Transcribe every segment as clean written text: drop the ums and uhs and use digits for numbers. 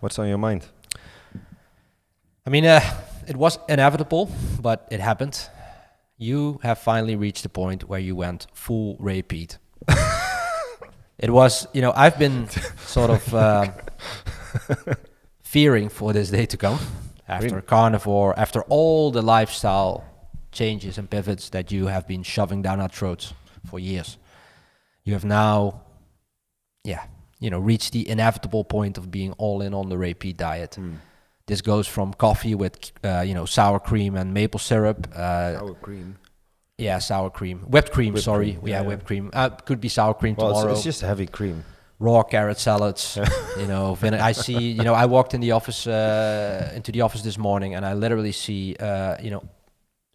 What's on your mind? I mean, it was inevitable, but it happened. You have finally reached the point where you went full Ray Peat. It was, I've been sort of fearing for this day to come. After Really? carnivore, after all the lifestyle changes and pivots that you have been shoving down our throats for years. You have now, reached the inevitable point of being all in on the Ray Peat diet. This goes from coffee with, sour cream and maple syrup. Sour cream. Yeah, sour cream. Whipped cream, Whipped sorry. cream, Yeah, yeah. whipped cream. Could be sour cream Well, tomorrow. it's just heavy cream. Raw carrot salads, I see, I walked in the office, into the office this morning, and I literally see,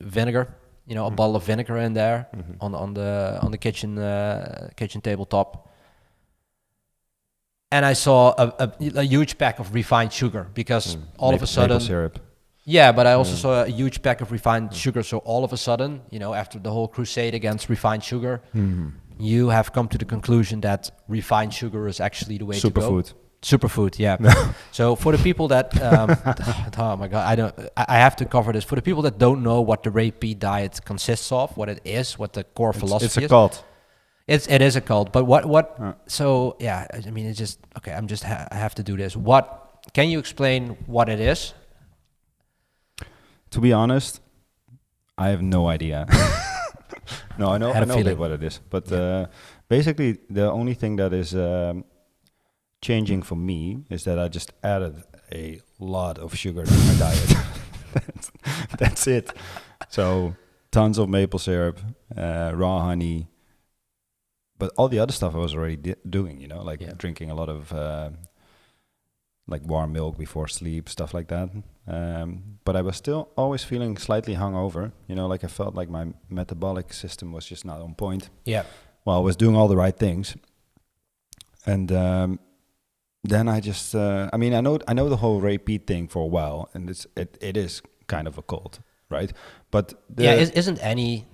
vinegar, a bottle of vinegar in there on the kitchen tabletop. And I saw a huge pack of refined sugar because all of a sudden, Maple syrup. yeah, but I also saw a huge pack of refined sugar. So all of a sudden, after the whole crusade against refined sugar, you have come to the conclusion that refined sugar is actually the way to go. Superfood. Superfood, yeah. So for the people that, oh my God, I have to cover this. For the people that don't know what the Ray Peat diet consists of, what it is, what the core philosophy is. It's a cult. It is a cult, but what? So yeah, I mean, it's just okay. I have to do this. What can you explain what it is? To be honest, I have no idea. No, I know a bit what it is, but basically the only thing that is changing for me is that I just added a lot of sugar to my diet. That's it. So tons of maple syrup, raw honey, but all the other stuff I was already doing. Drinking a lot of warm milk before sleep, stuff like that. But I was still always feeling slightly hungover. I felt like my metabolic system was just not on point. Yeah. Well, I was doing all the right things, and then I just, I know the whole Ray Peat thing for a while, and it is kind of a cult, right? But isn't any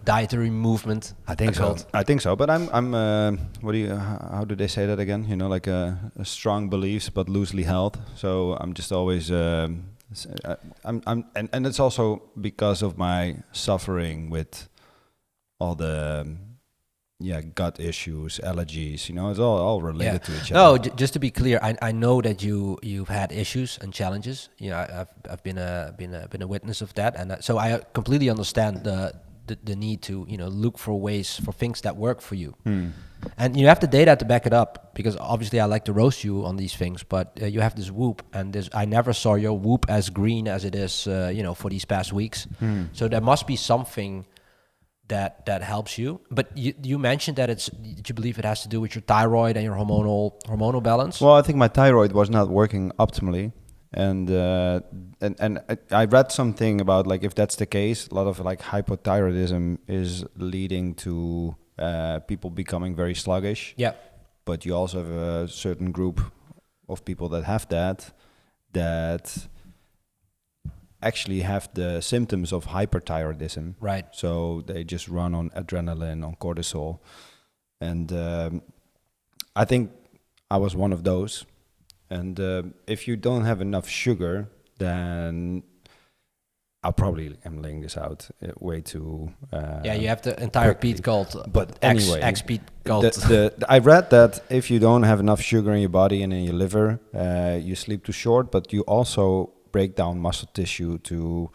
dietary movement? I think so. cult? I think so. But I'm how do they say that again? A strong beliefs but loosely held. So I'm just always and it's also because of my suffering with all the gut issues, allergies. It's all related to each other. No, just to be clear, I know that you've had issues and challenges. I've been a witness of that, and so I completely understand the need to look for ways for things that work for you. And you have the data to back it up, because obviously I like to roast you on these things, but you have this Whoop, and I never saw your Whoop as green as it is for these past weeks. So there must be something that helps you. But you mentioned that you believe it has to do with your thyroid and your hormonal balance. Well, I think my thyroid was not working optimally. And I read something about if that's the case, a lot of hypothyroidism is leading to people becoming very sluggish. Yeah. But you also have a certain group of people that have that actually have the symptoms of hyperthyroidism. Right. So they just run on adrenaline, on cortisol. And I think I was one of those. And if you don't have enough sugar, then I probably am laying this out way too. You have the entire Peat cult, but anyway, Peat cult. I read that if you don't have enough sugar in your body and in your liver, you sleep too short, but you also break down muscle tissue to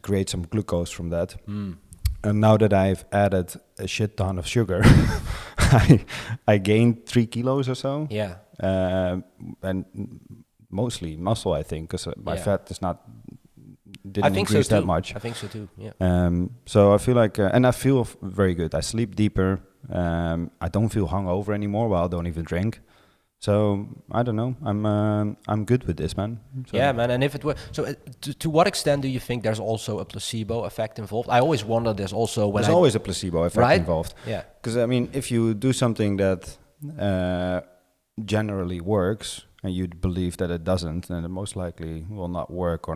create some glucose from that. And now that I've added a shit ton of sugar, I gained 3 kilos or so. Yeah. And mostly muscle, I think, because my fat didn't increase that much. I think so too. Yeah. So I feel like, and I feel very good. I sleep deeper. I don't feel hungover anymore. Well, I don't even drink. So I don't know. I'm good with this, man. So. Yeah, man. And if it were to what extent do you think there's also a placebo effect involved? I always wonder. There's always a placebo effect involved. Yeah. Because if you do something that generally works and you believe that it doesn't, then it most likely will not work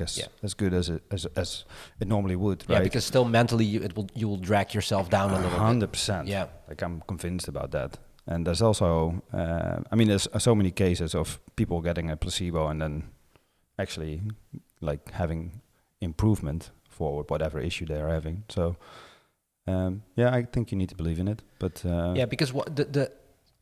as good as it normally would. Yeah, right? because still mentally you will drag yourself down a little bit. 100%. Yeah. I'm convinced about that. And there's also, there's so many cases of people getting a placebo and then actually like having improvement for whatever issue they are having. So, I think you need to believe in it. But because what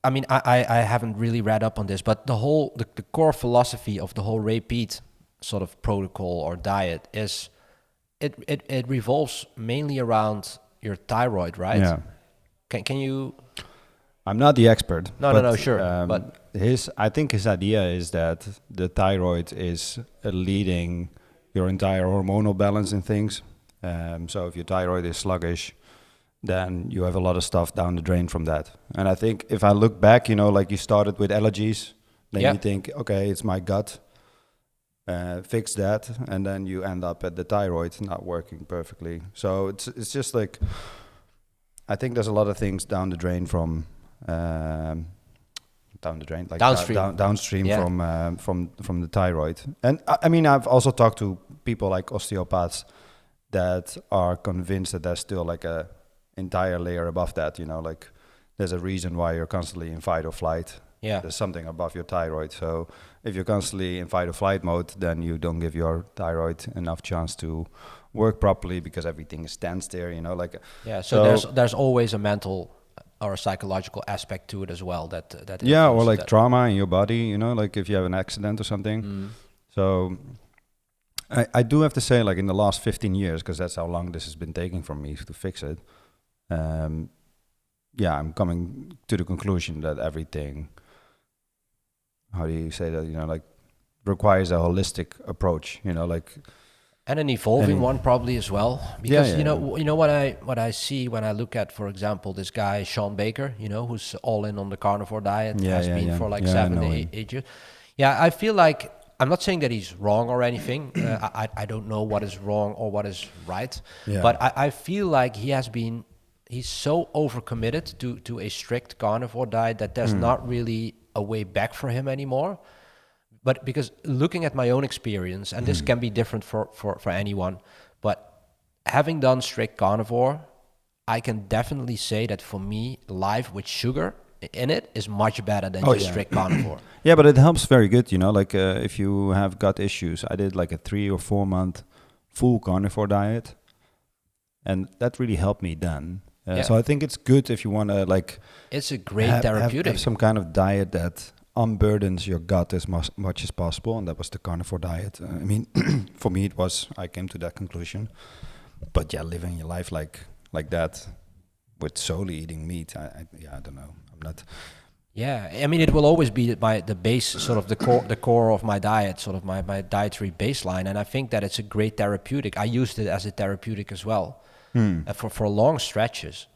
I haven't really read up on this, but the core philosophy of the whole Ray Peat sort of protocol or diet is it revolves mainly around your thyroid, right? Yeah. Can you? I'm not the expert. No, sure. But I think his idea is that the thyroid is leading your entire hormonal balance in things. So if your thyroid is sluggish, then you have a lot of stuff down the drain from that. And I think if I look back, like you started with allergies, then you think, okay, it's my gut, fix that, and then you end up at the thyroid not working perfectly. So it's just like, I think there's a lot of things down the drain from downstream from the thyroid. And I've also talked to people like osteopaths that are convinced that there's still like a entire layer above that, like there's a reason why you're constantly in fight or flight. There's something above your thyroid. So if you're constantly in fight or flight mode, then you don't give your thyroid enough chance to work properly because everything stands there, so there's always a mental or a psychological aspect to it as well that or like trauma in your body, like if you have an accident or something. So I do have to say, like in the last 15 years, because that's how long this has been taking from me to fix it, I'm coming to the conclusion that everything, how do you say that, like requires a holistic approach, and an evolving one probably as well, because you know what I see when I look at, for example, this guy Sean Baker, who's all in on the carnivore diet, has been for like 7 to 8 years. I feel like, I'm not saying that he's wrong or anything. I don't know what is wrong or what is right, but I feel like he's so overcommitted to a strict carnivore diet that there's not really a way back for him anymore. But because looking at my own experience, and this can be different for anyone, but having done strict carnivore, I can definitely say that for me, life with sugar in it is much better than strict carnivore. Yeah, but it helps very good, like if you have gut issues. I did like a 3 or 4 month full carnivore diet, and that really helped me then. So I think it's good if you want to it's a great therapeutic. Have some kind of diet that unburdens your gut as much as possible, and that was the carnivore diet. For me, I came to that conclusion. But living your life like that, with solely eating meat, I don't know. I'm not. It will always be the base, sort of the core of my diet, sort of my dietary baseline, and I think that it's a great therapeutic. I used it as a therapeutic as well for long stretches.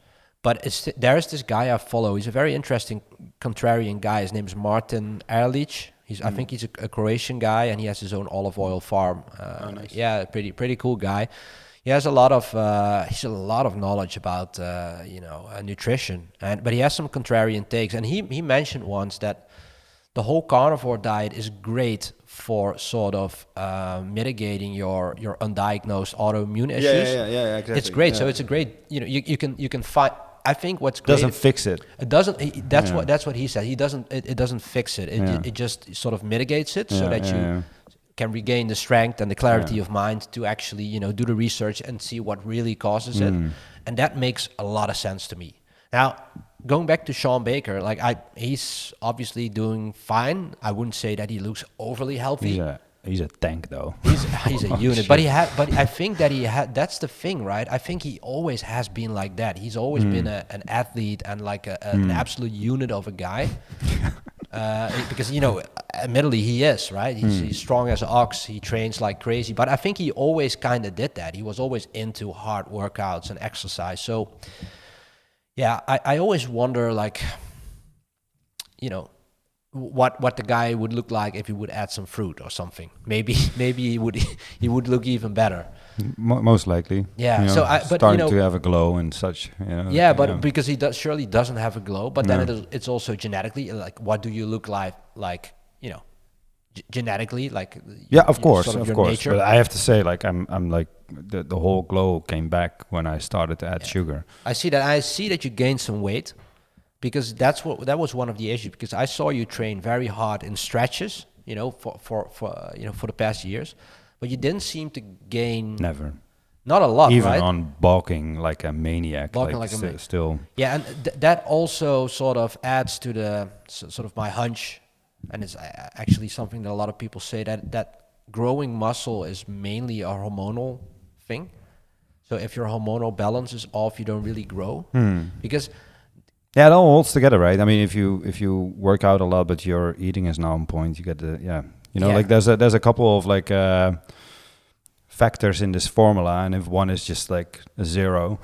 But there's this guy I follow. He's a very interesting contrarian guy. His name is Martin Erlich. I think he's a Croatian guy, and he has his own olive oil farm. Nice. Yeah, pretty cool guy. He has a lot of knowledge about nutrition, but he has some contrarian takes. And he mentioned once that the whole carnivore diet is great for sort of mitigating your undiagnosed autoimmune issues. Yeah, exactly. It's great. So it's a great, you can find. I think what's great, doesn't fix it. It doesn't. That's what he said. He doesn't. It doesn't fix it. It just sort of mitigates it so that you can regain the strength and the clarity of mind to actually do the research and see what really causes it, and that makes a lot of sense to me. Now, going back to Sean Baker, he's obviously doing fine. I wouldn't say that he looks overly healthy. He's a tank though. He's a unit, shit. But I think that that's the thing, right? I think he always has been like that. He's always been an athlete and like an absolute unit of a guy. Because admittedly he is, right? He's strong as an ox. He trains like crazy. But I think he always kind of did that. He was always into hard workouts and exercise. So yeah, I always wonder, what the guy would look like if he would add some fruit or something. Maybe he would look even better. Most likely. Yeah. But starting to have a glow and such. Yeah, but because he surely doesn't have a glow. But then it's also genetically, what do you look like? Genetically, of course. Nature. But I have to say, I'm like the whole glow came back when I started to add sugar. I see that you gained some weight. because that was one of the issues, because I saw you train very hard in stretches, for the past years, but you didn't seem to gain not a lot, even right? on bulking like a maniac, still. Yeah, and that also sort of adds to the sort of my hunch, and it's actually something that a lot of people say, that growing muscle is mainly a hormonal thing. So if your hormonal balance is off, you don't really grow, because it all holds together, right? I mean, if you work out a lot but your eating is not on point, you get like there's a couple of like factors in this formula, and if one is just like a zero.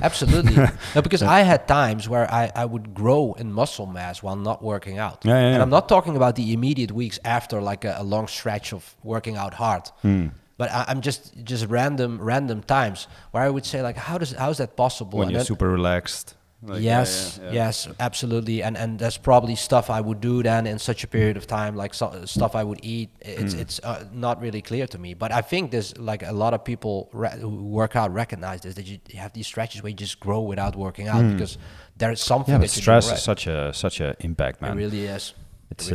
Absolutely. No, because I had times where I would grow in muscle mass while not working out. And I'm not talking about the immediate weeks after like a long stretch of working out hard. But I'm just random times where I would say like, how is that possible? When you're super relaxed. Like, yes, absolutely, and that's probably stuff I would do then in such a period of time, like stuff I would eat. It's not really clear to me, but I think there's like a lot of people who work out recognize this, that you have these stretches where you just grow without working out, because there's something. Yeah, but stress is such a impact, man. It really is. It's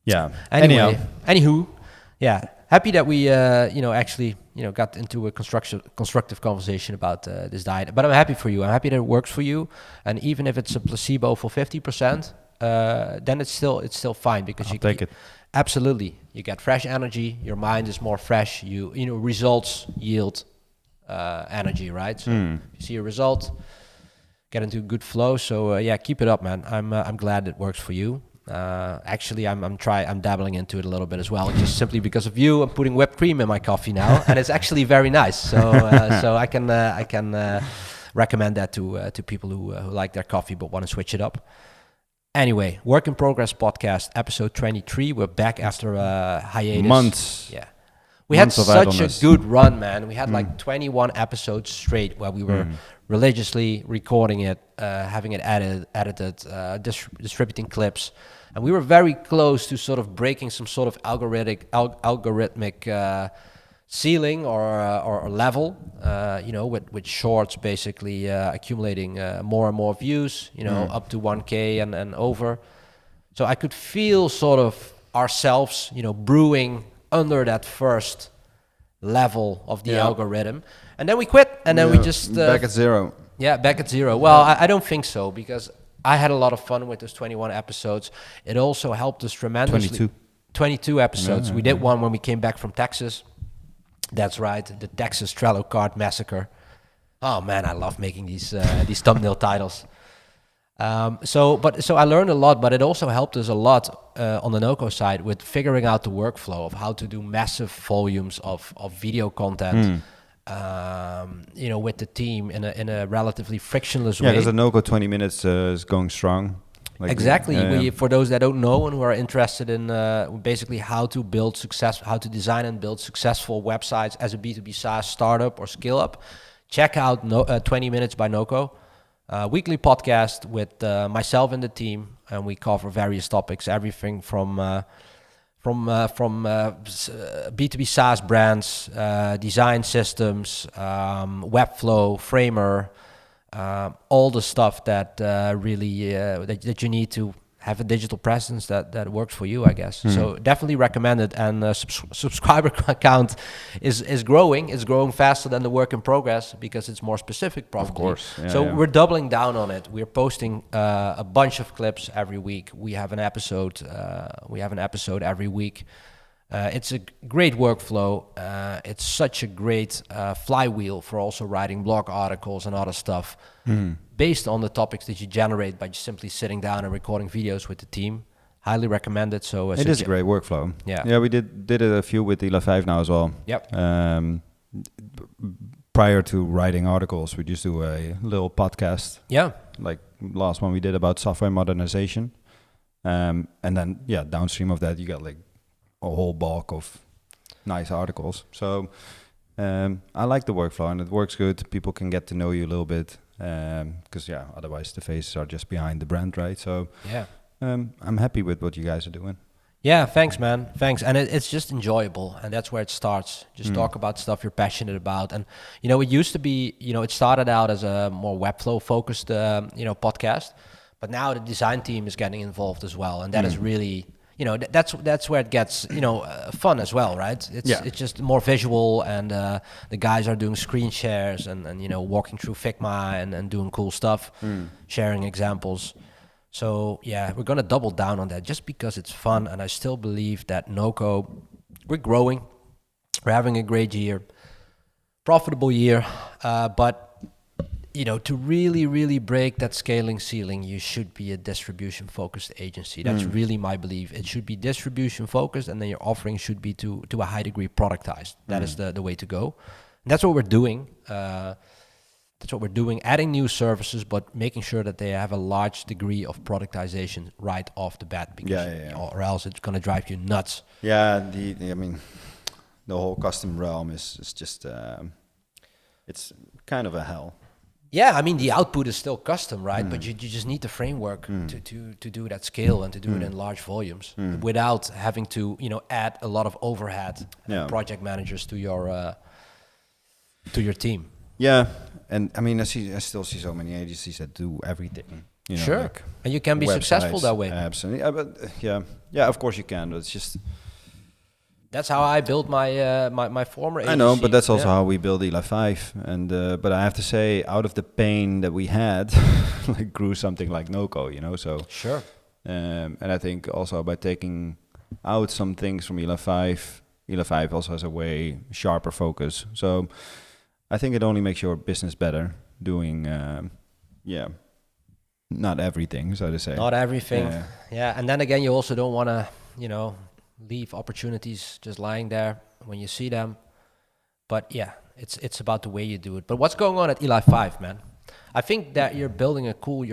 Anywho, yeah. Happy that we, actually, got into a constructive conversation about this diet. But I'm happy for you. I'm happy that it works for you. And even if it's a placebo for 50%, then it's still fine, because I'll take it. Absolutely, you get fresh energy. Your mind is more fresh. Results yield energy, right? So you see a result, get into a good flow. So keep it up, man. I'm glad it works for you. Actually, I'm dabbling into it a little bit as well, just simply because of you. I'm putting whipped cream in my coffee now, and it's actually very nice. So I can recommend that to people who like their coffee but want to switch it up. Anyway, Work in Progress podcast, episode 23. We're back after a hiatus. Months. Yeah. We had such a good run, man. We had like 21 episodes straight where we were religiously recording it, having it edited, distributing clips. And we were very close to sort of breaking some sort of algorithmic ceiling or level, with shorts basically accumulating more and more views, up to 1K and over. So I could feel sort of ourselves, brewing under that first level of the algorithm. And then we quit, and then we just... back at zero. Yeah, back at zero. Well, I don't think so, because I had a lot of fun with those 21 episodes. It also helped us tremendously. 22 episodes. We did one when we came back from Texas. That's right, the Texas Trello card massacre. Oh man, I love making these thumbnail titles. So I learned a lot, but it also helped us a lot on the Noco side with figuring out the workflow of how to do massive volumes of video content, with the team in a relatively frictionless way. Yeah, because the Noco 20 minutes is going strong. Exactly. For those that don't know and who are interested in basically how to design and build successful websites as a B2B SaaS startup or scale up, check out 20 Minutes by Noco. Weekly podcast with myself and the team, and we cover various topics, everything from B2B SaaS brands, design systems, Webflow, Framer, all the stuff that really that you need to have a digital presence that works for you, I guess. So definitely recommend it. And subscriber count is growing. It's growing faster than the Work in Progress because it's more specific, probably. Of course. Yeah, we're doubling down on it. We're posting a bunch of clips every week. We have an episode. Every week. It's a great workflow. It's such a great flywheel for also writing blog articles and other stuff based on the topics that you generate by just simply sitting down and recording videos with the team. Highly recommend it. So it is a great workflow. Yeah, we did it a few with Ela 5 now as well. Yep. Prior to writing articles, we just do a little podcast. Yeah. Like last one we did about software modernization. And then, downstream of that, you got like a whole bulk of nice articles. So I like the workflow and it works good. People can get to know you a little bit because otherwise the faces are just behind the brand, right? So I'm happy with what you guys are doing. Yeah, thanks, man. Thanks. And it's just enjoyable. And that's where it starts. Just talk about stuff you're passionate about. And, it used to be, it started out as a more Webflow focused, podcast. But now the design team is getting involved as well. And that is really, that's where it gets, fun as well, right? It's just more visual. And the guys are doing screen shares and walking through Figma and doing cool stuff, sharing examples. So yeah, we're gonna double down on that just because it's fun, and I still believe that Noco, we're growing, we're having a great year, profitable year, but to really break that scaling ceiling, you should be a distribution focused agency. That's really my belief. It should be distribution focused, and then your offering should be to a high degree productized. That is the way to go. And that's what we're doing. Adding new services, but making sure that they have a large degree of productization right off the bat, because or else it's going to drive you nuts. Yeah, the whole custom realm is just it's kind of a hell. Yeah, I mean the output is still custom, right? But you just need the framework to do it at scale and to do it in large volumes without having to add a lot of overhead project managers to your team. Yeah, and I mean, I still see so many agencies that do everything. Sure, like and you can be successful that way. Absolutely, but yeah, of course you can. But it's just that's how I built my former agency. I know, but that's also how we built Eli 5. And but I have to say, out of the pain that we had, like grew something like Noco. So sure. And I think also by taking out some things from Eli 5 also has a way sharper focus. So I think it only makes your business better doing, not everything, so to say. Not everything, yeah. And then again, you also don't want to, leave opportunities just lying there when you see them. But yeah, it's about the way you do it. But what's going on at Eli 5, man? I think that you're doing a cool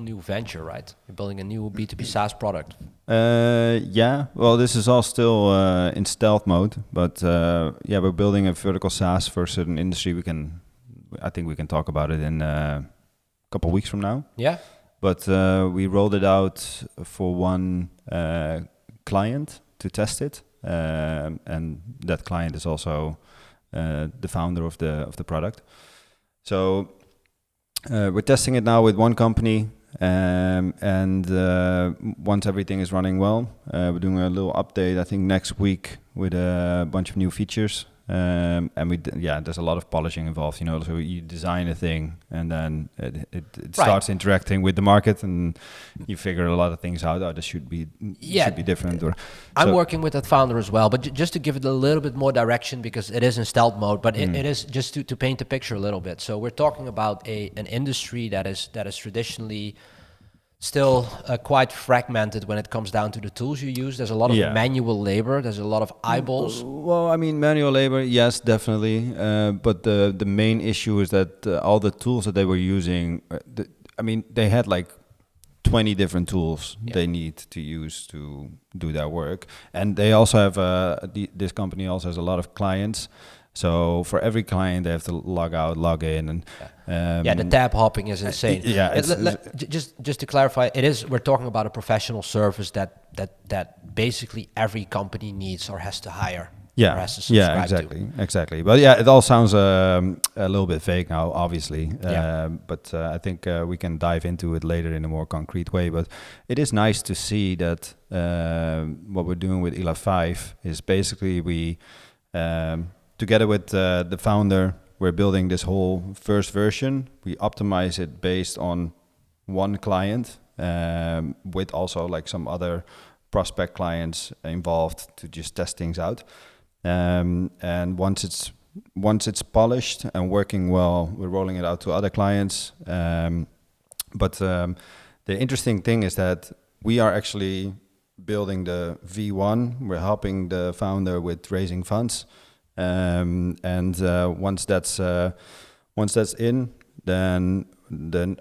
new venture, right? You're building a new B2B SaaS product. Yeah, well, this is all still in stealth mode, but we're building a vertical SaaS for a certain industry. I think we can talk about it in a couple of weeks from now. Yeah. But we rolled it out for one client to test it, and that client is also the founder of the product. So we're testing it now with one company. And once everything is running well, we're doing a little update, I think next week, with a bunch of new features. And there's a lot of polishing involved, so you design a thing and then it starts interacting with the market, and you figure a lot of things out. This should be different. I'm working with that founder as well, but just to give it a little bit more direction, because it is in stealth mode, but it is just to paint the picture a little bit. So we're talking about an industry that is traditionally still quite fragmented when it comes down to the tools you use. There's a lot of manual labor. There's a lot of eyeballs. Well, I mean, manual labor, yes, definitely. But the main issue is that all the tools that they were using, they had like 20 different tools they need to use to do their work. And they also have, this company also has a lot of clients. So for every client, they have to log out, log in, and the tab hopping is insane. Just to clarify, we're talking about a professional service that basically every company needs or has to hire. Or has to subscribe exactly. But it all sounds a little bit fake now, obviously. But I think we can dive into it later in a more concrete way. But it is nice to see that what we're doing with Eli 5 is basically we. Together with the founder, we're building this whole first version. We optimize it based on one client, with also like some other prospect clients involved to just test things out. And once it's polished and working well, we're rolling it out to other clients. But the interesting thing is that we are actually building the V1. We're helping the founder with raising funds. Once that's in, then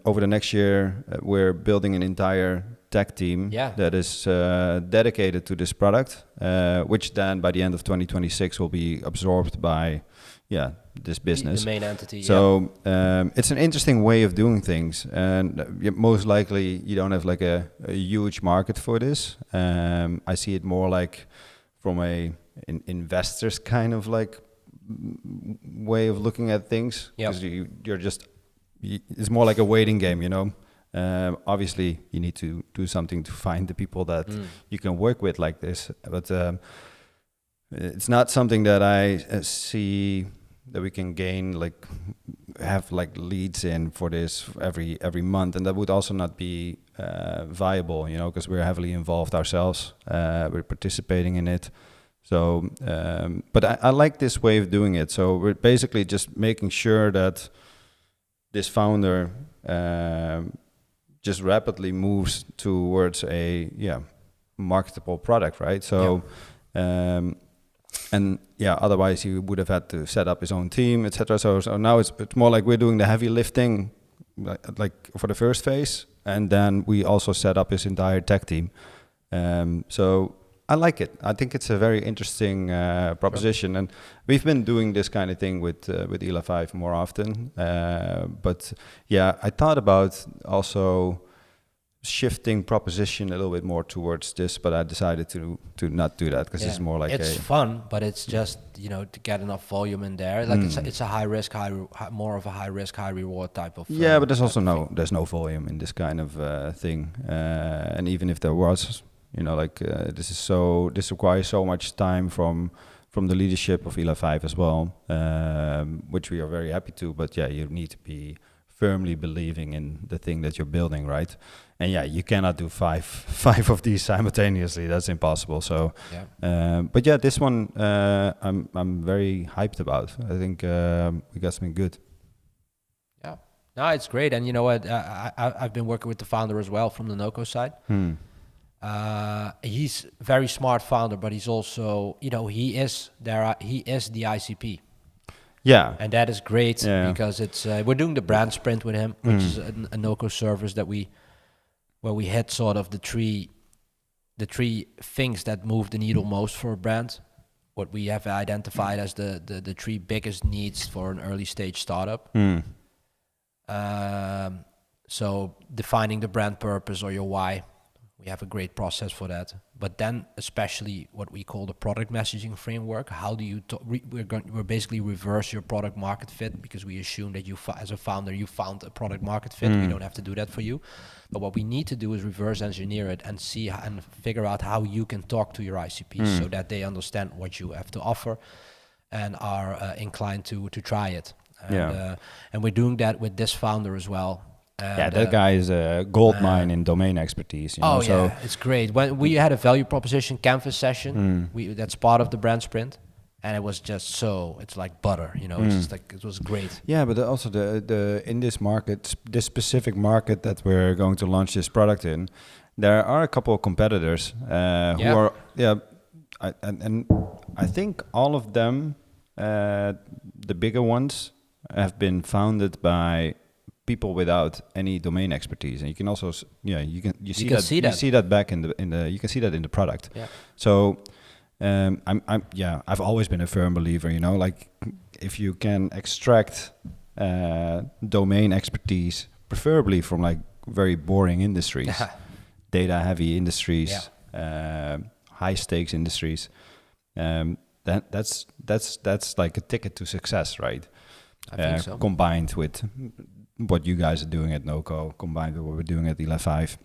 over the next year, we're building an entire tech team that is dedicated to this product, which then by the end of 2026 will be absorbed by this business. The main entity. So it's an interesting way of doing things, and most likely you don't have like a huge market for this. I see it more like from a investors kind of like way of looking at things, because it's more like a waiting game, you know. Obviously you need to do something to find the people that you can work with like this, but it's not something that I see that we can gain, like have like leads in for this every month, and that would also not be viable, you know, because we're heavily involved ourselves. We're participating in it. So, but I like this way of doing it. So we're basically just making sure that this founder just rapidly moves towards a marketable product, right? So, and otherwise he would have had to set up his own team, etc. So now it's more like we're doing the heavy lifting, like for the first phase, and then we also set up his entire tech team. So I like it. I think it's a very interesting proposition, and we've been doing this kind of thing with Ela5 more often. But I thought about also shifting proposition a little bit more towards this, but I decided to not do that because it's more like it's fun, but it's just, you know, to get enough volume in there. Like it's a high risk, more of a high risk, high reward type of. But there's also there's no volume in this kind of thing, and even if there was. You know, like this requires so much time from the leadership of Ela5 as well, which we are very happy to. But you need to be firmly believing in the thing that you're building, right? And you cannot do five of these simultaneously. That's impossible. So, but this one I'm very hyped about. I think we got something good. Yeah, no, it's great. And you know what? I've been working with the founder as well from the Noco side. He's a very smart founder, but he's also, you know, he is the ICP. Yeah, and that is great because it's we're doing the brand sprint with him, which is a Noco service where we hit sort of the three things that move the needle most for a brand. What we have identified as the three biggest needs for an early stage startup. So defining the brand purpose or your why. We have a great process for that, but then especially what we call the product messaging framework. How do you we're basically reverse your product market fit, because we assume that you as a founder you found a product market fit. We don't have to do that for you, but what we need to do is reverse engineer it and see and figure out how you can talk to your ICPs so that they understand what you have to offer and are inclined to try it. And we're doing that with this founder as well. And, that guy is a gold mine in domain expertise. You know? So it's great. When we had a value proposition canvas session, that's part of the brand sprint, and it was just it's like butter. You know, it's just like it was great. Yeah, but also the in this market, this specific market that we're going to launch this product in, there are a couple of competitors who are and I think all of them, the bigger ones, have been founded by people without any domain expertise, and you can also you see that back in the you can see that in the product. So I've always been a firm believer, you know, like if you can extract domain expertise, preferably from like very boring industries, data heavy industries, high stakes industries, that's like a ticket to success, right? I think so. Combined with what you guys are doing at Noco, combined with what we're doing at Ela5,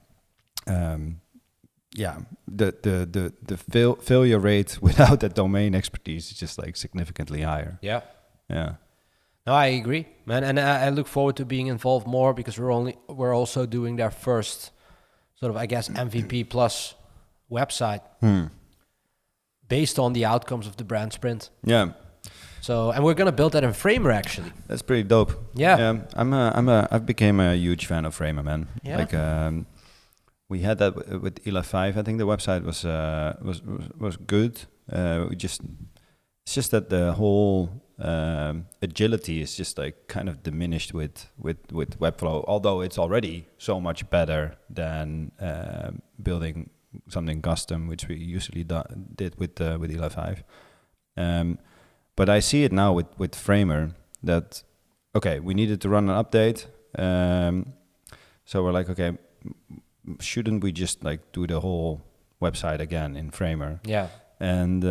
the failure rate without that domain expertise is just like significantly higher. Yeah. No, I agree, man, and I look forward to being involved more, because we're also doing their first sort of, I guess, MVP plus website based on the outcomes of the brand sprint. Yeah. So, and we're gonna build that in Framer actually. That's pretty dope. Yeah. I've became a huge fan of Framer, man. Yeah. Like we had that with Ela5. I think the website was good. It's just that the whole agility is just like kind of diminished with Webflow, although it's already so much better than building something custom, which we usually did with ELA5. But I see it now with Framer that, okay, we needed to run an update. So we're like, okay, shouldn't we just like do the whole website again in Framer? Yeah. And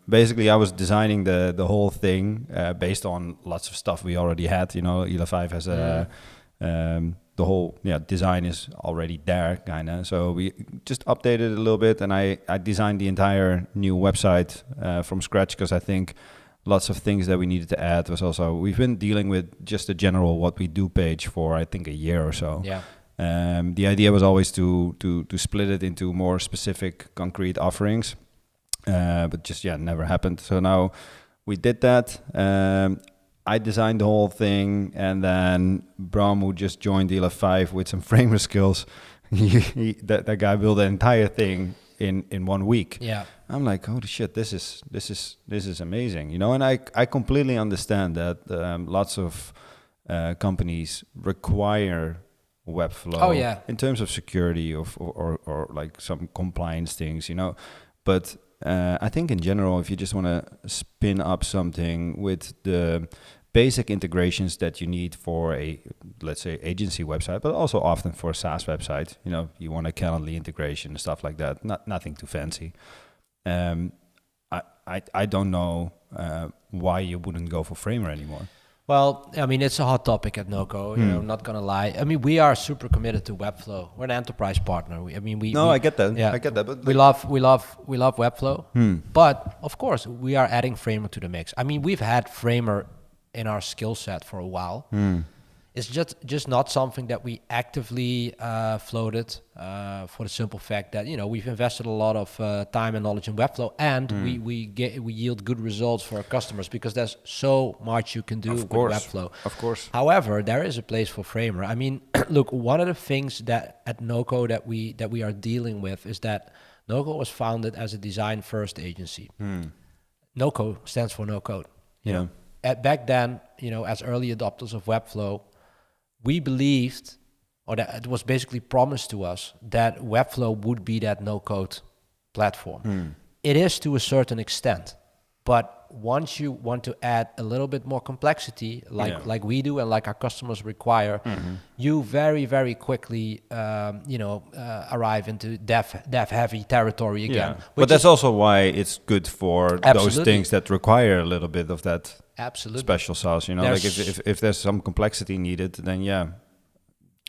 basically I was designing the whole thing based on lots of stuff we already had. You know, ELA5 has the whole design is already there, kind of. So we just updated it a little bit, and I designed the entire new website from scratch, because I think lots of things that we needed to add was also, we've been dealing with just a general what we do page for I think a year or so. Yeah. The idea was always to split it into more specific concrete offerings, but just never happened. So now we did that. I designed the whole thing, and then Bram, who just joined ELA5 with some Framer skills, that guy built the entire thing in 1 week. Yeah, I'm like, holy shit, this is amazing, you know. And I completely understand that lots of companies require Webflow. Oh yeah, in terms of security or like some compliance things, you know, but. I think in general, if you just want to spin up something with the basic integrations that you need for a, let's say, agency website, but also often for a SaaS website, you know, you want a Calendly integration and stuff like that. Nothing too fancy. I don't know why you wouldn't go for Framer anymore. Well, I mean, it's a hot topic at Noco. You know, I'm not gonna lie. I mean, we are super committed to Webflow. We're an enterprise partner. I get that. Yeah, I get that. But we love Webflow. But of course, we are adding Framer to the mix. I mean, we've had Framer in our skill set for a while. It's just not something that we actively floated for the simple fact that, you know, we've invested a lot of time and knowledge in Webflow, and we yield good results for our customers because there's so much you can do with Webflow. Of course. However, there is a place for Framer. I mean, look, one of the things that at Noco that we are dealing with is that Noco was founded as a design-first agency. Noco stands for no code. You know, back then, you know, as early adopters of Webflow, we believed, or that it was basically promised to us, that Webflow would be that no-code platform. It is to a certain extent, but once you want to add a little bit more complexity, like we do and like our customers require, you very, very quickly, arrive into dev-heavy territory again. Yeah. But that's also why it's good for those things that require a little bit of that special sauce. You know, like if there's some complexity needed, then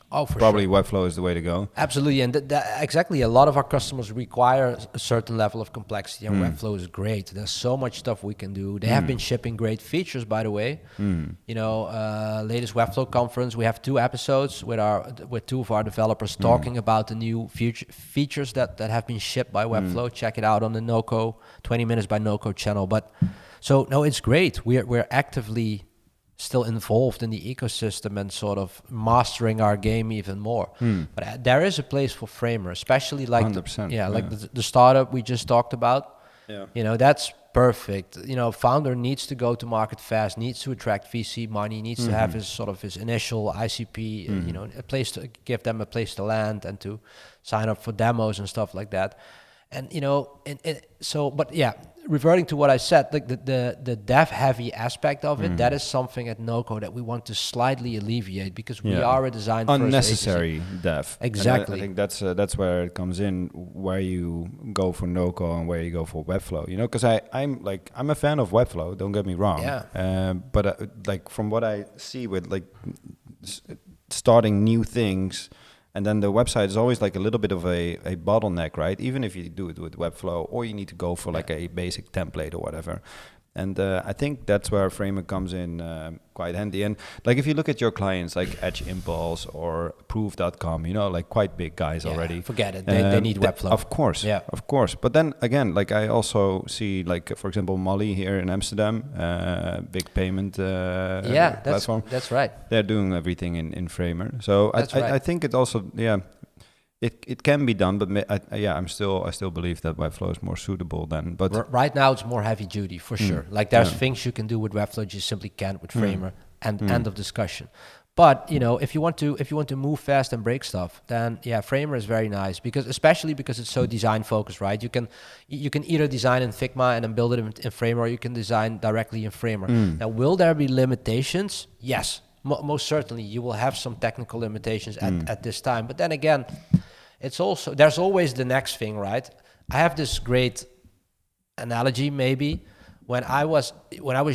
probably Webflow is the way to go. Absolutely, and exactly. A lot of our customers require a certain level of complexity, and Webflow is great. There's so much stuff we can do. They have been shipping great features, by the way. You know, latest Webflow conference, we have 2 episodes with 2 of our developers talking about the new features that have been shipped by Webflow. Check it out on the Noco 20 Minutes by Noco channel. But so no, it's great. We're actively still involved in the ecosystem and sort of mastering our game even more. But there is a place for Framer, especially like 100%, the startup we just talked about. Yeah. You know, that's perfect. You know, founder needs to go to market fast, needs to attract VC money, needs to have his initial ICP, you know, a place to give them a place to land and to sign up for demos and stuff like that. And, you know, reverting to what I said, like the dev-heavy aspect of it, that is something at Noco that we want to slightly alleviate because we are a design-first unnecessary dev. Exactly. I think that's where it comes in, where you go for Noco and where you go for Webflow. You know, because I'm a fan of Webflow. Don't get me wrong. Yeah. But like from what I see with like starting new things. And then the website is always like a little bit of a bottleneck, right? Even if you do it with Webflow, or you need to go for like a basic template or whatever. And I think that's where Framer comes in quite handy. And like if you look at your clients like Edge Impulse or Proof.com, you know, like quite big guys already. Forget it. They need Webflow. Of course. Yeah. Of course. But then again, like I also see like, for example, Molly here in Amsterdam, big payment platform. That's right. They're doing everything in Framer. So I think it also, it can be done, but I still believe that Webflow is more suitable than. But right now it's more heavy duty for sure. Like there's things you can do with Webflow you simply can't with Framer, and end of discussion. But if you want to move fast and break stuff, then Framer is very nice because it's so design focused, right? You can either design in Figma and then build it in Framer, or you can design directly in Framer. Now, will there be limitations? Yes, most certainly. You will have some technical limitations at this time. But then again, there's always the next thing, right? I have this great analogy maybe. When I was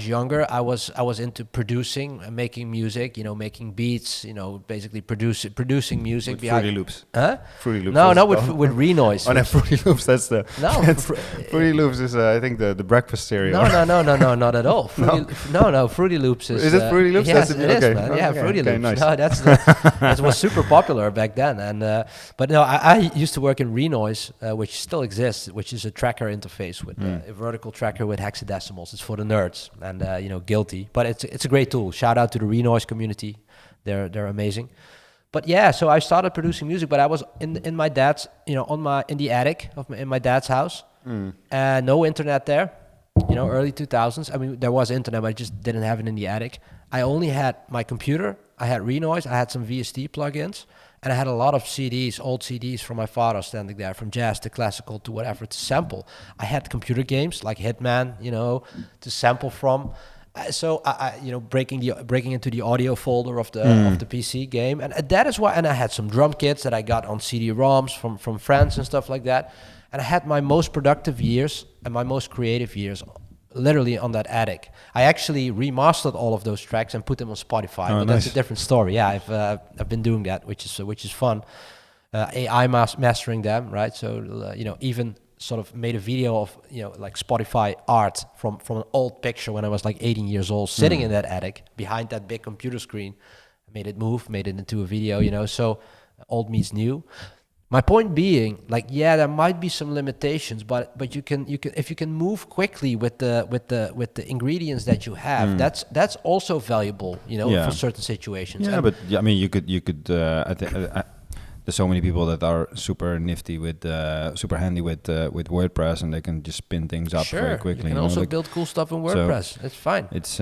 younger, I was into producing and making music, making beats, basically producing music with behind Fruity Loops. Huh? Fruity Loops. No, with Renoise. Oh, no, Fruity Loops. That's the Fruity Loops is I think the breakfast cereal. No, not at all. Fruity Loops is. Is it Fruity Loops? Yes, it is, man. Yeah, Fruity Loops. Nice. No, that was super popular back then. And but no, I used to work in Renoise, which still exists, which is a tracker interface with a vertical tracker with hexadecimals. It's for the nerds and guilty, but it's a great tool. Shout out to the Renoise community, they're amazing. But so I started producing music, but I was in my dad's in the attic in my dad's house, and no internet there. Early 2000s. I mean, there was internet, but I just didn't have it in the attic. I only had my computer. I had Renoise. I had some VST plugins. And I had a lot of CDs, old CDs from my father standing there, from jazz to classical to whatever to sample. I had computer games like Hitman, to sample from. So I breaking into the audio folder of the PC game, and that is why. And I had some drum kits that I got on CD-ROMs from friends and stuff like that. And I had my most productive years and my most creative years literally on that attic. I actually remastered all of those tracks and put them on Spotify. But nice. That's a different story. Yeah, I've been doing that, which is fun. AI mastering them, right? So even sort of made a video of like Spotify art from an old picture when I was like 18 years old, sitting in that attic behind that big computer screen. I made it into a video. So old meets new. My point being, there might be some limitations, but you can if you can move quickly with the ingredients that you have, that's also valuable, for certain situations. Yeah, but I mean, you could. There's so many people that are super nifty with, super handy with WordPress, and they can just spin things up very quickly. You can also build cool stuff in WordPress. It's fine. It's.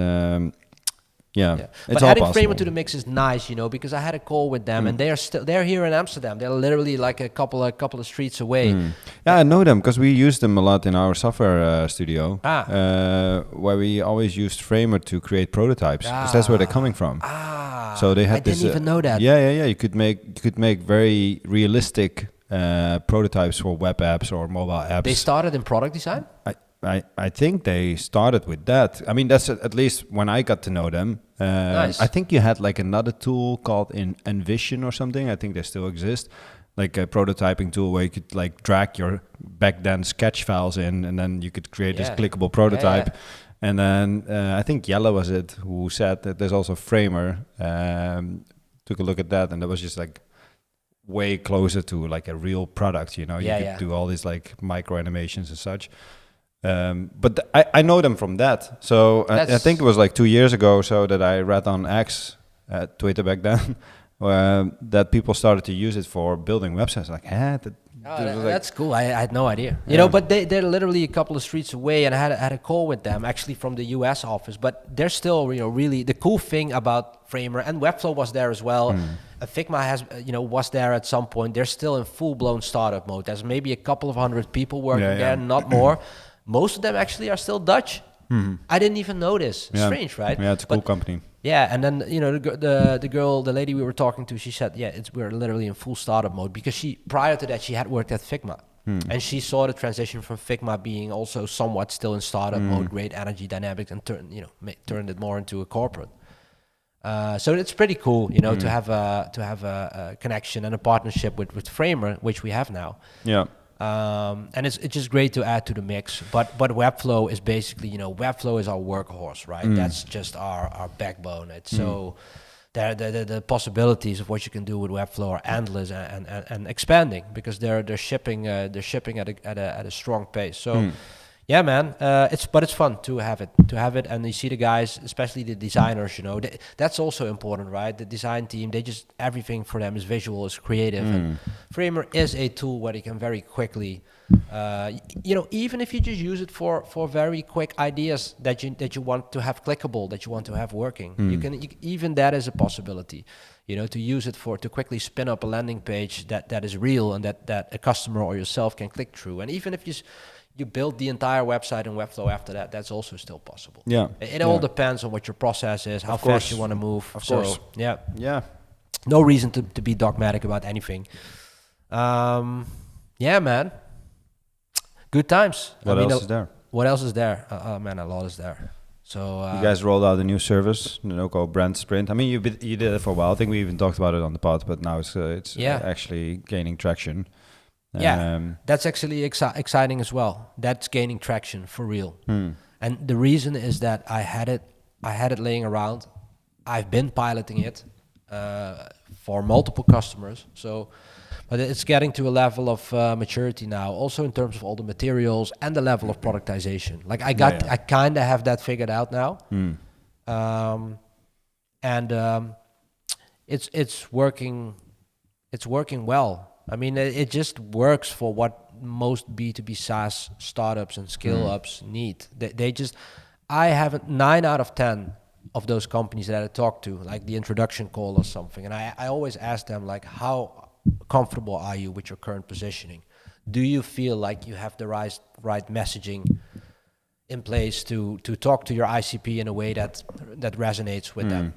But adding Framer to the mix is nice, because I had a call with them, and they're here in Amsterdam. They're literally like a couple of streets away. Yeah, I know them because we use them a lot in our software studio, where we always used Framer to create prototypes, because that's where they're coming from. So they had I didn't even know that. Yeah. You could make very realistic prototypes for web apps or mobile apps. They started in product design. I think they started with that. I mean, that's at least when I got to know them. Nice. I think you had like another tool called Envision or something. I think they still exist. Like a prototyping tool where you could like drag your back then sketch files in, and then you could create this clickable prototype. Yeah. And then I think Jelle was it who said that there's also Framer. Took a look at that, and that was just like way closer to like a real product. You could do all these like micro animations and such. But I know them from that. So I think it was like 2 years ago or so that I read on X at Twitter back then that people started to use it for building websites. Like, that's cool. I had no idea. But they're literally a couple of streets away, and I had a call with them actually from the US office. But they're still really the cool thing about Framer, and Webflow was there as well. Figma was there at some point. They're still in full blown startup mode. There's maybe a couple of hundred people working there, not more. Most of them actually are still Dutch. I didn't even notice. Strange, right? Yeah, it's a cool company. Yeah, and then the lady we were talking to, she said, we're literally in full startup mode, because prior to that she had worked at Figma, and she saw the transition from Figma being also somewhat still in startup mode, great energy dynamics, and turned it more into a corporate. So it's pretty cool, to have a connection and a partnership with Framer, which we have now. Yeah. And it's just great to add to the mix, but Webflow is basically, Webflow is our workhorse, right? That's just our backbone. It's so the possibilities of what you can do with Webflow are endless and expanding, because they're shipping at a strong pace. So Yeah, man. It's fun to have it, and you see the guys, especially the designers. That's also important, right? The design team, everything for them is visual, is creative. And Framer is a tool where you can very quickly, even if you just use it for very quick ideas that you want to have clickable, that you want to have working, even that is a possibility. To use it to quickly spin up a landing page that is real and that a customer or yourself can click through. And even if you build the entire website in Webflow after that, that's also still possible. Yeah. It all depends on what your process is, how fast you want to move. Of course. Yeah. Yeah. No reason to be dogmatic about anything. Yeah, man. Good times. What else is there? What else is there? Man, a lot is there. So you guys rolled out a new service, the Noco brand sprint. I mean, you did it for a while. I think we even talked about it on the pod, but now it's actually gaining traction. Yeah, that's actually exciting as well. That's gaining traction for real. And the reason is that I had it laying around. I've been piloting it for multiple customers. But it's getting to a level of maturity now, also in terms of all the materials and the level of productization. Like I kind of have that figured out now, and it's working. It's working well. I mean, it just works for what most B2B SaaS startups and scale-ups need. I haven't 9 out of 10 of those companies that I talk to, like the introduction call or something, and I always ask them, like, how comfortable are you with your current positioning? Do you feel like you have the right messaging in place to talk to your ICP in a way that resonates with them?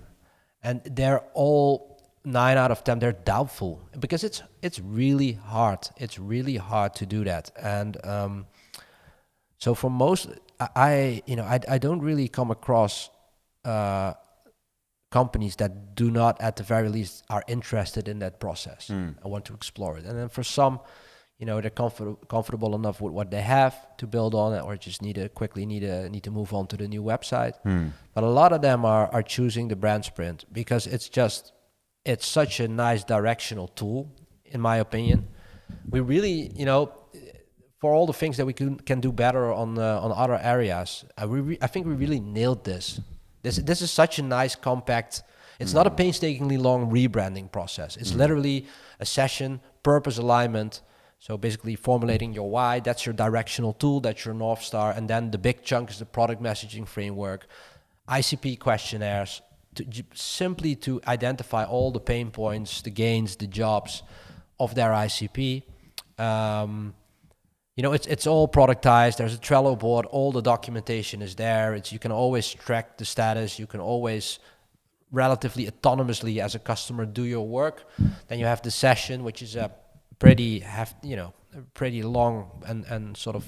And they're all 9 out of 10, they're doubtful because it's really hard. It's really hard to do that. And so for most, I don't really come across companies that do not, at the very least, are interested in that process. I want to explore it. And then for some, they're comfortable enough with what they have to build on it, or just need to move on to the new website. But a lot of them are choosing the brand sprint because it's such a nice directional tool, in my opinion. We really, for all the things that we can do better on other areas, I think we really nailed this. This is such a nice, compact. It's not a painstakingly long rebranding process. It's literally a session, purpose alignment. So basically formulating your why, that's your directional tool, that's your North Star. And then the big chunk is the product messaging framework, ICP questionnaires, simply to identify all the pain points, the gains, the jobs of their ICP. It's all productized. There's a Trello board. All the documentation is there. You can always track the status. You can always relatively autonomously as a customer do your work. Then you have the session, which is a pretty long and sort of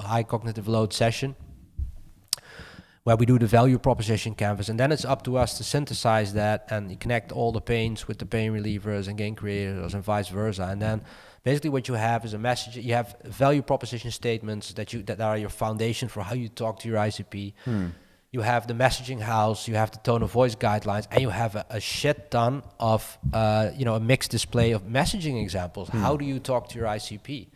high cognitive load session, where we do the value proposition canvas, and then it's up to us to synthesize that and connect all the pains with the pain relievers and gain creators and vice versa. And then basically what you have is a message. You have value proposition statements that are your foundation for how you talk to your ICP. You have the messaging house, you have the tone of voice guidelines, and you have a shit ton of a mixed display of messaging examples. How do you talk to your ICP?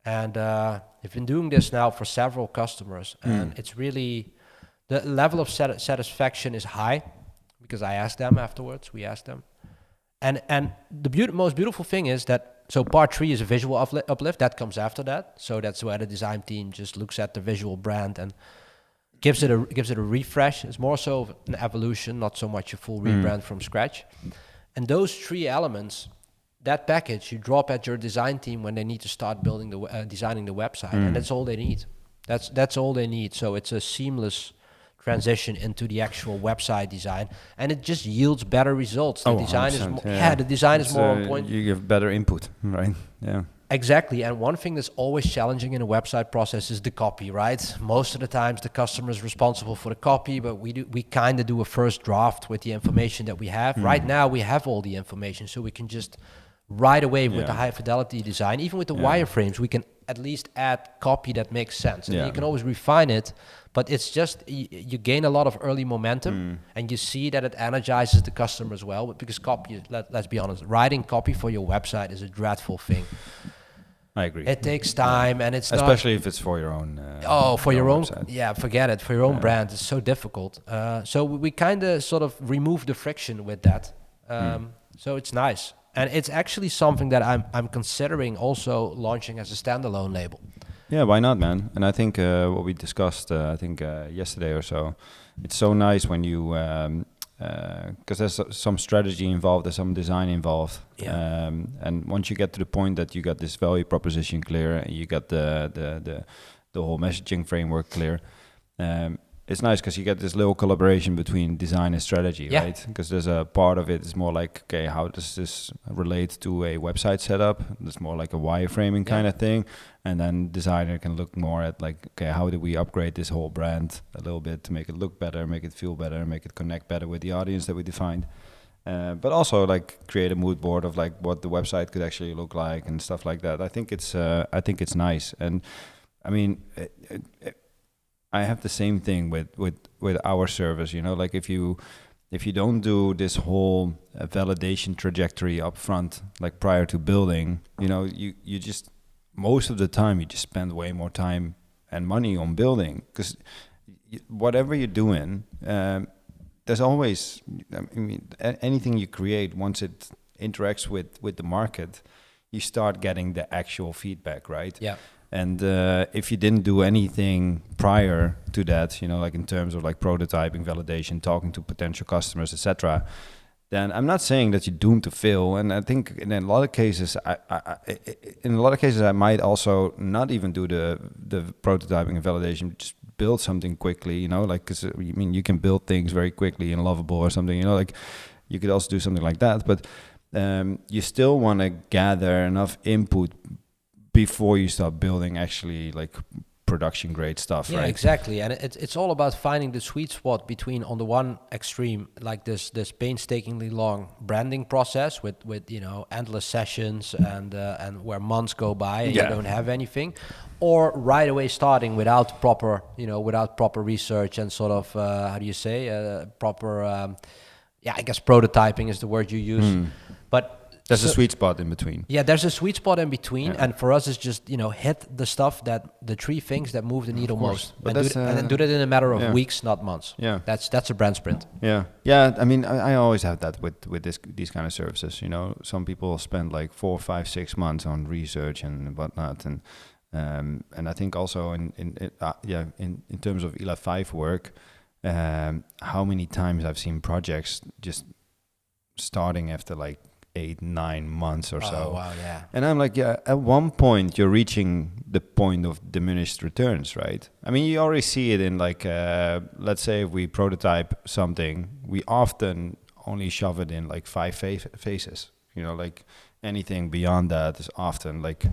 And I've been doing this now for several customers, and it's really, the level of satisfaction is high, because I asked them afterwards. We asked them, and the most beautiful thing is that, so part 3 is a visual uplift that comes after that. So that's where the design team just looks at the visual brand and gives it a refresh. It's more so an evolution, not so much a full rebrand from scratch. And those 3 elements, that package, you drop at your design team when they need to start building designing the website, and that's all they need. That's all they need. So it's a seamless transition into the actual website design, and it just yields better results. The design is the design is more on point. You give better input, right? Yeah. Exactly. And one thing that's always challenging in a website process is the copy, right? Most of the times the customer is responsible for the copy, but we kind of do a first draft with the information that we have. Right now we have all the information, so we can just right away with the high fidelity design, even with the wireframes, we can at least add copy that makes sense. And you can always refine it, but it's just, you gain a lot of early momentum, and you see that it energizes the customer as well. Because copy, let's be honest, writing copy for your website is a dreadful thing. I agree. It takes time, and it's especially if it's for your own. For your own, website. yeah, forget it. For your own brand, it's so difficult. So we kind of sort of remove the friction with that. So it's nice, and it's actually something that I'm considering also launching as a standalone label. Yeah, why not, man? And I think what we discussed, yesterday or so, it's so nice when you, because there's some strategy involved, there's some design involved, and once you get to the point that you got this value proposition clear, and you got the whole messaging framework clear, it's nice because you get this little collaboration between design and strategy, right? Because there's a part of it is more like, okay, how does this relate to a website setup? It's more like a wireframing kind of thing. And then designer can look more at like, okay, how do we upgrade this whole brand a little bit to make it look better, make it feel better, make it connect better with the audience that we defined. But also like create a mood board of like what the website could actually look like and stuff like that. I think it's nice. And I mean, I have the same thing with our service, you know, like if you don't do this whole validation trajectory up front, like prior to building, you know, you just, most of the time you just spend way more time and money on building, because whatever you're doing, there's always, I mean, anything you create, once it interacts with the market, you start getting the actual feedback, right? Yeah. And if you didn't do anything prior to that, you know, like in terms of like prototyping, validation, talking to potential customers, etc., then I'm not saying that you're doomed to fail. And I think in a lot of cases, I might also not even do the prototyping and validation, just build something quickly, you know, like, because I mean, you can build things very quickly in Lovable or something, you know, like you could also do something like that. But you still want to gather enough input before you start building actually like production grade stuff, right? Yeah, exactly. And it's all about finding the sweet spot between, on the one extreme, like this painstakingly long branding process with you know, endless sessions and where months go by and you don't have anything, or right away starting without proper research and sort of proper I guess prototyping is the word you use. But there's a sweet spot in between. Yeah, there's a sweet spot in between, and for us, it's just, you know, hit the stuff the three things that move the needle most, and do that in a matter of weeks, not months. Yeah, that's a brand sprint. Yeah. I mean, I always have that with these kind of services. You know, some people spend like 4, 5, 6 months on research and whatnot, and I think also in terms of ELA 5 work, how many times I've seen projects just starting after like 8-9 months or so. Oh, wow, yeah. And I'm like, yeah, at one point you're reaching the point of diminished returns, right? I mean, you already see it in like, let's say if we prototype something, we often only shove it in like 5 phases. You know, like anything beyond that is often like,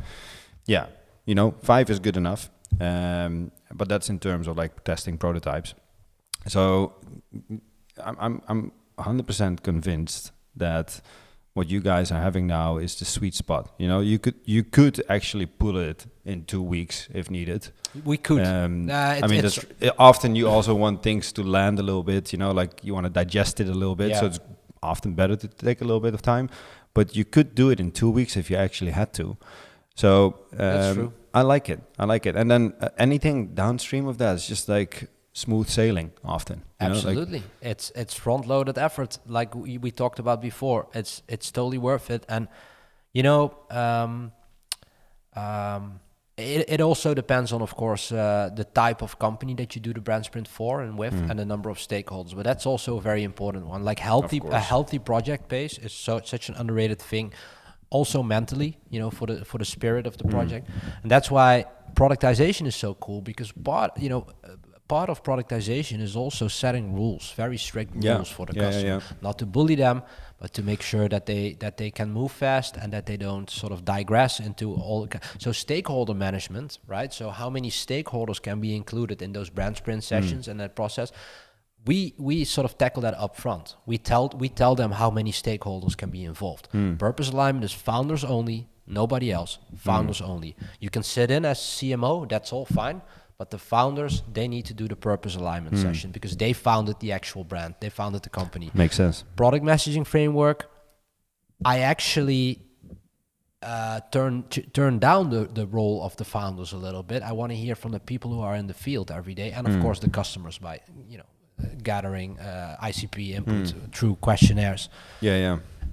5 is good enough. But that's in terms of like testing prototypes. So I'm 100% convinced that what you guys are having now is the sweet spot. You know, you could actually pull it in 2 weeks if needed. We could. Often you also want things to land a little bit. You know, like you want to digest it a little bit. So it's often better to take a little bit of time. But you could do it in 2 weeks if you actually had to. So that's true. I like it. And then anything downstream of that is just like smooth sailing often. Absolutely. It's front-loaded effort like we talked about before. It's totally worth it. And you know, it also depends on, of course, the type of company that you do the brand sprint for and with, and the number of stakeholders. But that's also a very important one. Like a healthy project pace is such an underrated thing. Also mentally, you know, for the spirit of the project. And that's why productization is so cool, because part of productization is also setting rules, very strict rules for the customer. Not to bully them, but to make sure that they can move fast and that they don't sort of digress into all. So stakeholder management, right? So how many stakeholders can be included in those brand sprint sessions and that process? We sort of tackle that up front. We tell them how many stakeholders can be involved. Purpose alignment is founders only, nobody else. Founders only. You can sit in as CMO, that's all fine. But the founders, they need to do the purpose alignment session because they founded the actual brand. They founded the company. Makes sense. Product messaging framework. I actually turn down the role of the founders a little bit. I want to hear from the people who are in the field every day, and of course the customers by gathering ICP input through questionnaires.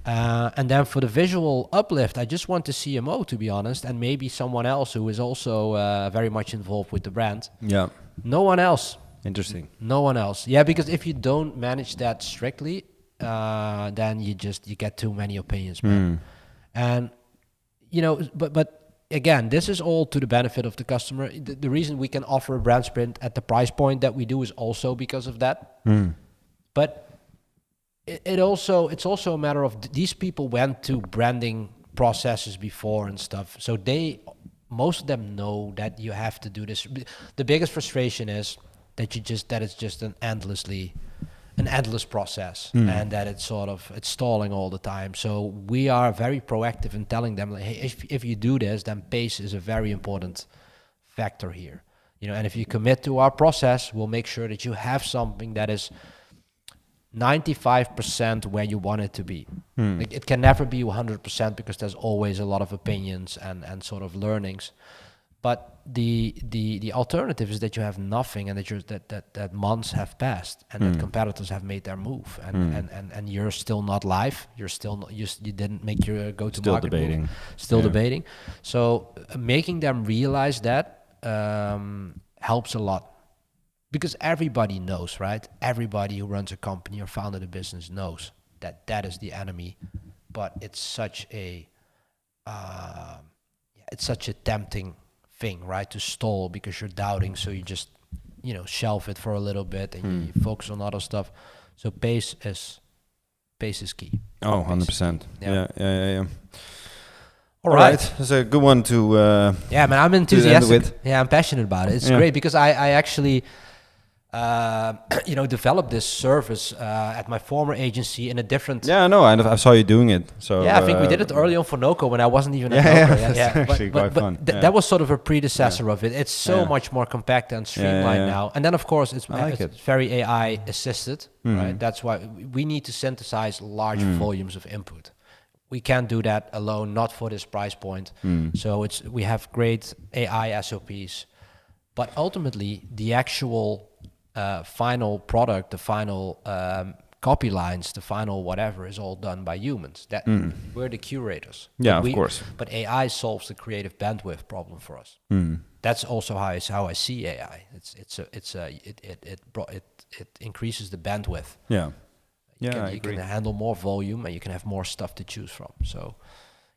And then for the visual uplift, I just want the CMO, to be honest, and maybe someone else who is also very much involved with the brand. Yeah. No one else. Interesting. No one else. Yeah, because if you don't manage that strictly, then you get too many opinions, man. And but again, this is all to the benefit of the customer. The reason we can offer a brand sprint at the price point that we do is also because of that. But it's also a matter of these people went to branding processes before and stuff, so most of them know that you have to do this. The biggest frustration is that it's just an endless process, and that it's stalling all the time. So we are very proactive in telling them, like, hey, if you do this, then pace is a very important factor here. And if you commit to our process, we'll make sure that you have something that is 95% where you want it to be. Like, it can never be 100% because there's always a lot of opinions and sort of learnings. But the alternative is that you have nothing, and that months have passed, and that competitors have made their move, and you're still not live. You're still not, you didn't make your go-to-market move. Still debating. So making them realize that helps a lot. Because everybody knows, right? Everybody who runs a company or founded a business knows that is the enemy. But it's such a tempting thing, right? To stall because you're doubting, so you just shelf it for a little bit and you focus on other stuff. So pace is key. Oh, 100%. Yeah. All right. That's a good one to man, I'm enthusiastic. Yeah, I'm passionate about it. It's great because I actually developed this service at my former agency in a different... Yeah, no, I saw you doing it. So yeah, I think we did it early on for Noco when I wasn't even at Noco. That's actually quite fun. That was sort of a predecessor of it. It's so much more compact and streamlined now. And then, of course, it's very AI assisted, right? That's why we need to synthesize large volumes of input. We can't do that alone, not for this price point. So we have great AI SOPs, but ultimately the actual final product, the final copy lines, the final whatever is all done by humans. That we're the curators. Yeah, of course. But AI solves the creative bandwidth problem for us. That's also how I see AI. It increases the bandwidth. Yeah. You can handle more volume and you can have more stuff to choose from. So,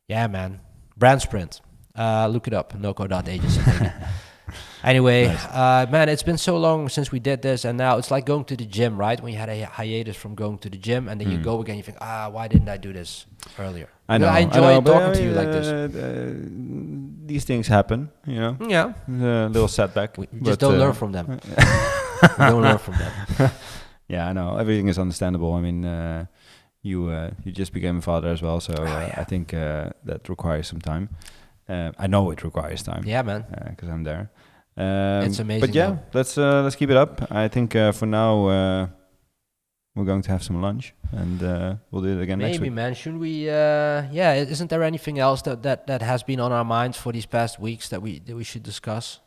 yeah, man. Brand sprint. Look it up. Noco.agency. Anyway, nice. Man, it's been so long since we did this, and now it's like going to the gym, right? When you had a hiatus from going to the gym, and then you go again, you think, why didn't I do this earlier? I know. I enjoy talking to you like this. These things happen, Yeah. A little setback. We just don't learn from them. Don't learn from them. Yeah, I know. Everything is understandable. I mean, you just became a father as well, so I think that requires some time. I know it requires time. Yeah, man. Because I'm there. It's amazing. But yeah, let's keep it up. I think for now we're going to have some lunch, and we'll do it again next week. Maybe, man. Should we? Isn't there anything else that has been on our minds for these past weeks that we should discuss?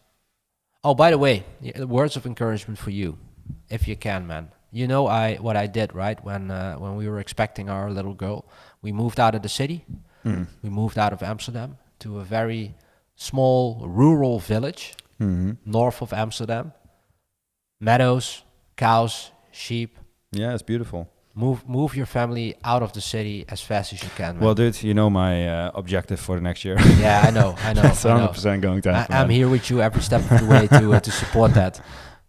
Oh, by the way, words of encouragement for you, if you can, man. You know what I did, right? When we were expecting our little girl, we moved out of the city. We moved out of Amsterdam to a very small rural village north of Amsterdam. Meadows, cows, sheep. Yeah, it's beautiful. Move your family out of the city as fast as you can, man. Well, dude, you know my objective for the next year. Yeah, I know. It's 100% going to happen. I'm here with you every step of the way to support that.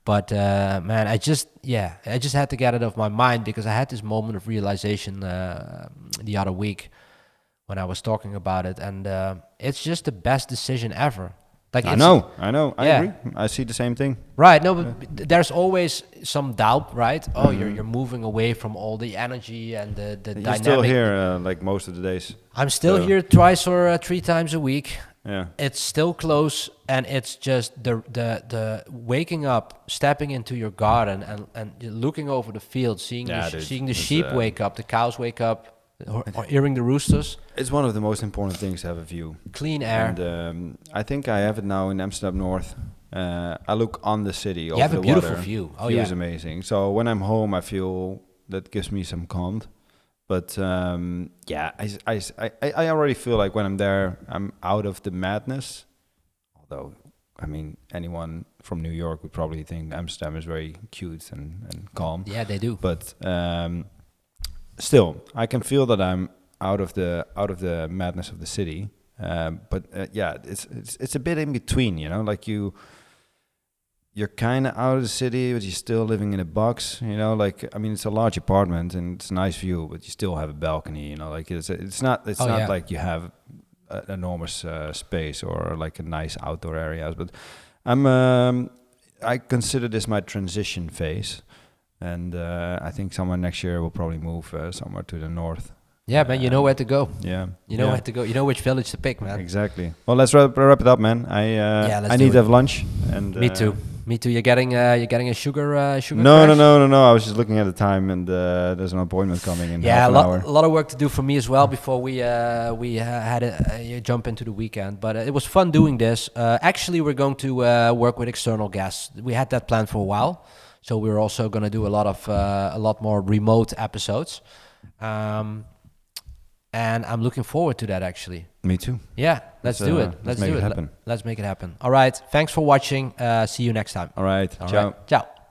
But man, I just had to get it off my mind because I had this moment of realization the other week when I was talking about it, and it's just the best decision ever. Like I know. I agree. I see the same thing. Right. No, but there's always some doubt, right? Oh, you're moving away from all the energy and the dynamic. You're still here like most of the days. I'm still here twice or 3 times a week. Yeah. It's still close, and it's just the waking up, stepping into your garden and looking over the field, seeing the sheep wake up, the cows wake up, or hearing the roosters. It's one of the most important things to have a view. Clean air. And I think I have it now in Amsterdam North. I look on the city. You have a beautiful view. Oh, view is amazing. So when I'm home, I feel that gives me some calm. But I already feel like when I'm there, I'm out of the madness. Although, I mean, anyone from New York would probably think Amsterdam is very cute and calm. Yeah, they do. But still, I can feel that I'm out of the madness of the city. It's a bit in between, you know, like you're kind of out of the city, but you're still living in a box, you know, like, I mean, it's a large apartment and it's a nice view, but you still have a balcony, you know, like it's not like you have an enormous space or like a nice outdoor areas, but I consider this my transition phase. And I think someone next year will probably move somewhere to the north. Yeah, man, you know where to go. Yeah. You know where to go. You know which village to pick, man. Exactly. Well, let's wrap it up, man. I need to have lunch. And Me too. You're getting a sugar No. crash? I was just looking at the time, and there's an appointment coming in half an hour. A lot of work to do for me as well before we had to jump into the weekend. But it was fun doing this. Actually, we're going to work with external guests. We had that planned for a while, so we're also going to do a lot more remote episodes. And I'm looking forward to that, actually. Me too. Yeah, let's do it. Let's make it happen. Let's make it happen. All right. Thanks for watching. See you next time. All right. All Ciao. right. Ciao.